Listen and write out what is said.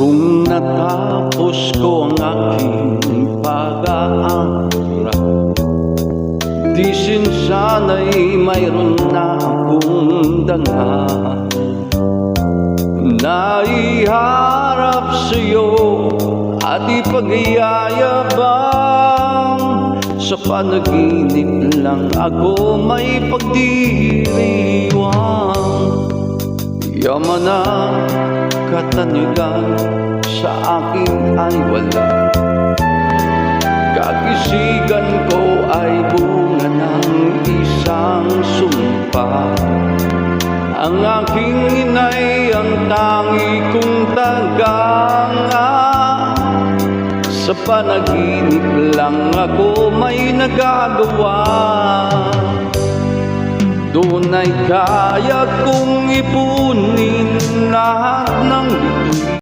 Kung natapos ko ang aking pag-aaral, di sana'y mayroon na akong dangal na iharap sa'yo at ipagyayabang. Sa panaginip lang ako may pagdiriwang. Yaman na katanigan sa akin ay wala. Kagisigan ko ay bunga ng isang sumpa. Ang aking inay ang tangi kong tagaanga. Sa panaginip lang ako may nagagawa. Doon ay kaya kong ipunin lahat ng bituin.